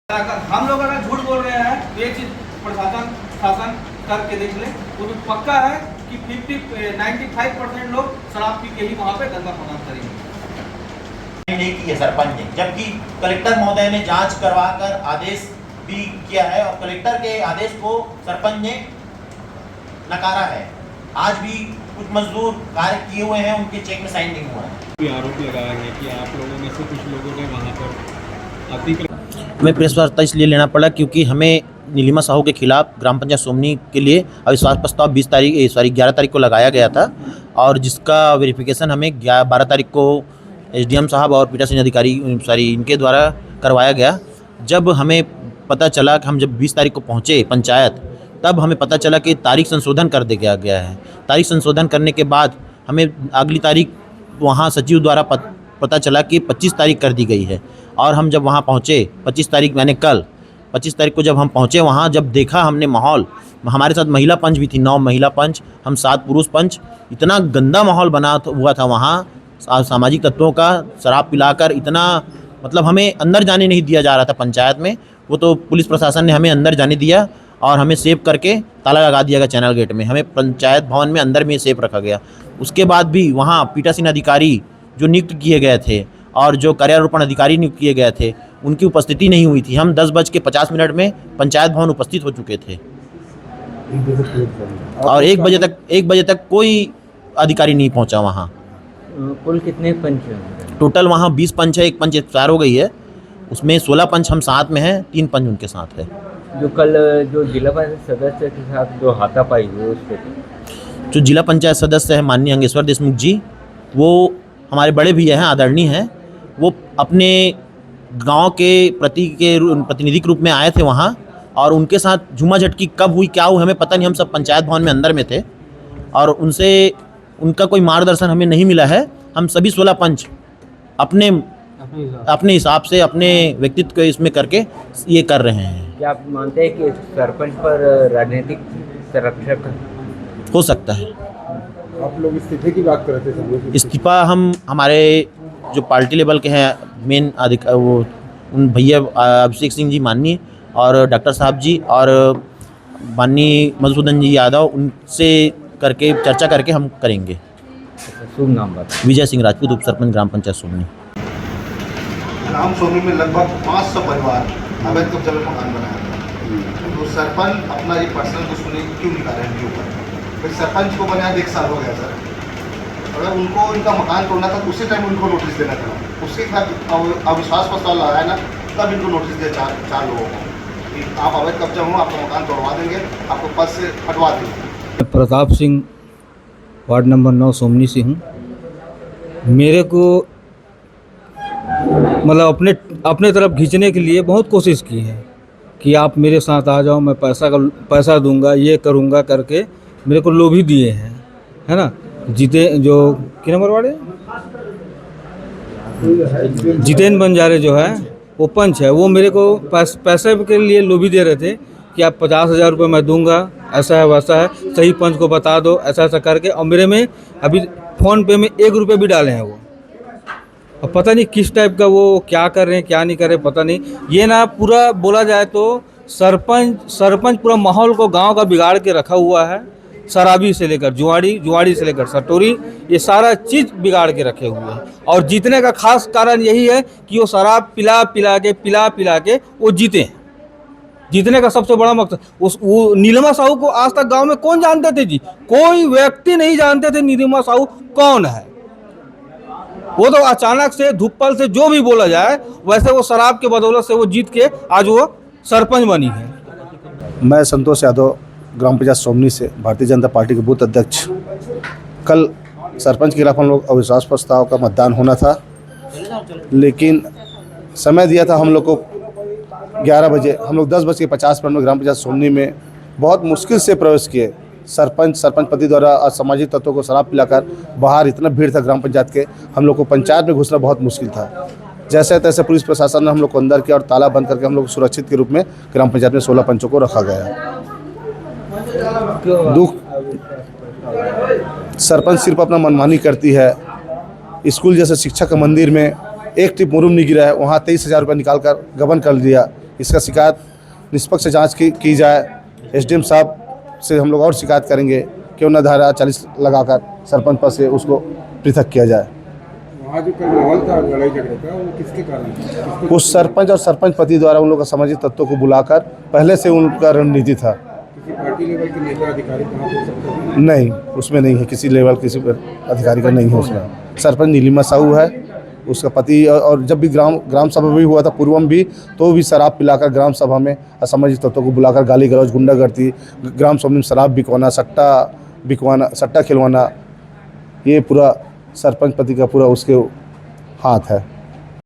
हम लोग अगर झूठ बोल रहे हैं तो ये चीज प्रशासन शासन करके देख ले, वो तो पक्का है कि 95% लोग शराब पी के ही वहाँ पे दंगा फसाद करेंगे। नहीं किए सरपंच ने, जबकि कलेक्टर महोदय ने जांच करवाकर आदेश भी किया है और कलेक्टर के आदेश को सरपंच ने नकारा है। आज भी कुछ मजदूर कार्य किए हुए हैं, उनके चेक में साइन नहीं हुआ है। आरोप लगाया है कि आप लोगों में से कुछ लोगों ने वहाँ पर अतिक्रमण। हमें प्रेस वार्ता इसलिए लेना पड़ा क्योंकि हमें नीलिमा साहू के खिलाफ ग्राम पंचायत सोमनी के लिए अविश्वास प्रस्ताव 11 तारीख को लगाया गया था और जिसका वेरिफिकेशन हमें 12 तारीख को एसडीएम साहब और पीठासीन अधिकारी इनके द्वारा करवाया गया। जब हमें पता चला कि हम जब 20 तारीख को पहुँचे पंचायत, तब हमें पता चला कि तारीख संशोधन कर दिया गया है। तारीख संशोधन करने के बाद हमें अगली तारीख वहाँ सचिव द्वारा पता चला कि 25 तारीख कर दी गई है। और हम जब वहाँ पहुँचे 25 तारीख यानी कल 25 तारीख को जब हम पहुँचे वहाँ, जब देखा हमने माहौल, हमारे साथ महिला पंच भी थी, 9 महिला पंच, हम 7 पुरुष पंच। इतना गंदा माहौल बना हुआ था वहाँ सामाजिक तत्वों का, शराब पिलाकर इतना, मतलब हमें अंदर जाने नहीं दिया जा रहा था पंचायत में। वो तो पुलिस प्रशासन ने हमें अंदर जाने दिया और हमें सेव करके ताला लगा दिया गया चैनल गेट में। हमें पंचायत भवन में अंदर में सेव रखा गया। उसके बाद भी वहाँ पीठासीन अधिकारी जो नियुक्त किए गए थे और जो कार्यारोपण अधिकारी नियुक्त किए गए थे, उनकी उपस्थिति नहीं हुई थी। हम 10:50 में पंचायत भवन उपस्थित हो चुके थे और 1 बजे तक कोई अधिकारी नहीं पहुंचा वहां। कुल कितने पंच हैं? टोटल वहां 20 पंच है, 1 पंच एक्सपायर हो गई है। उसमें 16 पंच हम साथ में हैं, 3 पंच उनके साथ है। जो कल जो जिला पंचायत सदस्य के साथ जो हाथापाई हुई उस पर जो जिला पंचायत सदस्य है माननीय अंगेश्वर देशमुख जी, वो हमारे बड़े भैया हैं, आदरणीय हैं। वो अपने गांव के प्रतिनिधि के रूप में आए थे वहाँ और उनके साथ झूमा झटकी कब हुई क्या हुई हमें पता नहीं। हम सब पंचायत भवन में अंदर में थे और उनका कोई मार्गदर्शन हमें नहीं मिला है। हम सभी 16 पंच अपने हिसाब से अपने व्यक्तित्व को इसमें करके ये कर रहे हैं। क्या आप मानते हैं कि सरपंच पर राजनीतिक संरक्षक हो सकता है? आप लोग इस्तीफे की बात कर रहे थे। इस्तीफा हम हमारे जो पार्टी लेवल के हैं मेन वो उन भैया अभिषेक सिंह जी माननीय और डॉक्टर साहब जी और माननीय मधुसूदन जी यादव, उनसे करके चर्चा करके हम करेंगे। शुभ नाम बात। विजय सिंह राजपूत, उप सरपंच ग्राम पंचायत सोमनी। ग्राम सोमनी में लगभग 500 परिवार अवैध कब्जा में मकान बनाया था। तो सरपंच अपना ये पर्सनल दुश्मनी क्यों निकाल रहे हैं इनके ऊपर? फिर सरपंच को बनाया 1 साल हो गया सर। अगर उनको इनका मकान तोड़ना था उसी टाइम उनको नोटिस देना था। उसके साथ अविश्वास प्रस्ताव लगाया ना, तब इनको नोटिस दिया 4 लोगों को कि आप अवैध कब्जा हो, आपका मकान तोड़वा देंगे, आपको पद से हटवा देंगे। प्रताप सिंह, वार्ड नंबर 9 सोमनी से हूँ। मेरे को मतलब अपने तरफ खींचने के लिए बहुत कोशिश की है कि आप मेरे साथ आ जाओ, मैं पैसा दूंगा, ये करूंगा करके मेरे को लोभी दिए हैं, है ना। जो किन नंबर वाले जितेंद्र बंजारे जो है वो पंच है, वो मेरे को पैसे के लिए लोभी दे रहे थे कि आप 50,000 रुपये मैं दूंगा, ऐसा है वैसा है, सही पंच को बता दो, ऐसा ऐसा करके। और मेरे में अभी फ़ोन पे में 1 रुपये भी डाले हैं वो। अब पता नहीं किस टाइप का वो क्या कर रहे हैं क्या नहीं कर रहे पता नहीं। ये ना पूरा बोला जाए तो सरपंच पूरा माहौल को गांव का बिगाड़ के रखा हुआ है। शराबी से लेकर जुआड़ी से लेकर सटोरी, ये सारा चीज़ बिगाड़ के रखे हुए हैं। और जीतने का खास कारण यही है कि वो शराब पिला पिला के वो जीते हैं। जीतने का सबसे बड़ा मकसद वो नीलिमा साहू को आज तक गांव में कौन जानते थे जी? कोई व्यक्ति नहीं जानते थे नीलिमा साहू कौन है। वो तो अचानक से धुप्पल से जो भी बोला जाए वैसे वो शराब के बदौलत से वो जीत के आज वो सरपंच बनी है। मैं संतोष यादव, ग्राम पंचायत सोमनी से, भारतीय जनता पार्टी के बूथ अध्यक्ष। कल सरपंच के खिलाफ हम लोग अविश्वास प्रस्ताव का मतदान होना था, लेकिन समय दिया था हम लोग को 11 बजे। हम लोग 10:50 में ग्राम पंचायत सोमनी में बहुत मुश्किल से प्रवेश किए। सरपंच पति द्वारा असामाजिक तत्वों को शराब पिलाकर बाहर इतना भीड़ था ग्राम पंचायत के, हम लोग को पंचायत में घुसना बहुत मुश्किल था। जैसे तैसे पुलिस प्रशासन ने हम लोग को अंदर किया और ताला बंद करके हम लोग सुरक्षित के रूप में ग्राम पंचायत में 16 पंचों को रखा गया। दुख, सरपंच सिर्फ अपना मनमानी करती है। स्कूल जैसे शिक्षा का मंदिर में एक टिप मुरुम नहीं गिरा है, वहाँ 23,000 रुपये निकाल कर गबन कर दिया। इसका शिकायत निष्पक्ष जांच की जाए। एसडीएम साहब से हम लोग और शिकायत करेंगे, क्यों न धारा 40 लगाकर सरपंच पद से उसको पृथक किया जाए। वहाँ जो कल माहौल था लड़ाई झगड़े का, वो किसके कारण था? उस सरपंच और सरपंच पति द्वारा उन लोग सामाजिक तत्वों को बुलाकर पहले से उनका रणनीति था। किसी पार्टी लेवल के नेता अधिकारी कहाँ हो सकते हैं? नहीं, उसमें नहीं है, किसी लेवल किसी अधिकारी का नहीं है उसमें। सरपंच नीलिमा साहू है, उसका पति। और जब भी ग्राम सभा भी हुआ था पूर्वम भी, तो भी शराब पिलाकर ग्राम सभा में असामाजिक तत्वों को बुलाकर गाली गलौज, गुंडागर्दी, ग्राम सभा में शराब बिकवाना, सट्टा खिलवाना, ये पूरा सरपंच पति का पूरा उसके हाथ है।